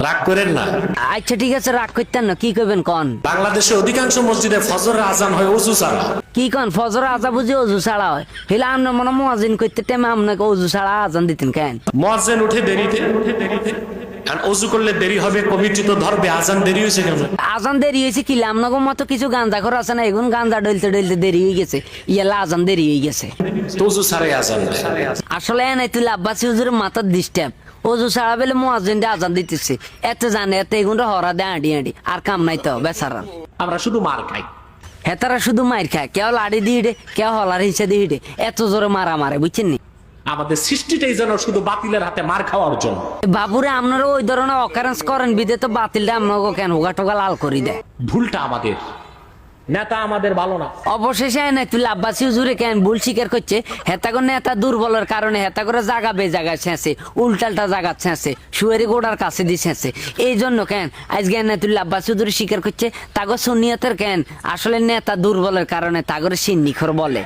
রাগ করেন না। আচ্ছা ঠিক আছে, রাগ করতেন না, কি করবেন কন? বাংলাদেশে অধিকাংশ মসজিদে ফজরের আজান হয় ওযু ছাড়া। কি কন ফজর আজা বুঝি অজু ছাড়া হয়? হেলে আপনার মনে মুয়াজ্জিন করতে টাইমে আপনাকে অজু ছাড়া আজান দিতেন কেন? মুয়াজ্জিন উঠে দেরিতে, আর ওযু করলে দেরি হবে, কমিটি তো ধরবে। আজান দেরি হয়েছে কেন? আজান দেরি হয়েছে কি আপনাকে মতো কিছু গাঞ্জা ঘর আছে না, এখন গাঞ্জা ডলতে ডলতে দেরি হয়ে গেছে, ইয়ালা আজান দেরি হয়ে গেছে। তো ওযু ছাড়াই আজান দেয়। আসলে এনে তুই আব্বাসি হুজুরের মাথার ডিস্টার্ব, অজু ছাড়া বেলে মুয়াজ্জিন আজান দিতেছে, এতে জানে এতে এগুনটা হরা দেয় আঁটি আঁটি, আর কাম নাই তো বেচারা। আমরা শুধু মার খাই। হেতারা শুধু মার খায়, কেউ লাড়ি দিয়ে হিটে, কেউ হলার হিসেবে দিয়ে হিটে, এত জোরে মারা মারে বুঝছেন নি? আমাদের সৃষ্টিটাই যেন শুধু বাতিলের হাতে মার খাওয়ার জন্য। বাবুরে আপনারা ওই ধরনের অকারেন্স করেন বিদে তো বাতিলটা আপনাকে কেন হোগা টোকা লাল করে দেয়। ভুলটা আমাদের, নেতা আমাদের ভালো না। অবশেষে নাই তুই আব্বাসি হুজুরে কেন ভুল স্বীকার করছে, হেতা করে নেতা দুর্বলের কারণে হেতা করে জায়গা বে জায়গায় ছেঁচে, উল্টালটা জায়গা ছেঁচে, সুয়েরি গোড়ার কাছে দিয়ে ছেঁচে। এই জন্য কেন আজকে নেতুল্লা আব্বাসি হুজুরে স্বীকার করছে তাগো সুনিয়তের কেন আসলে নেতা দুর্বলের কারণে তাগরে সিন্নিখর বলে।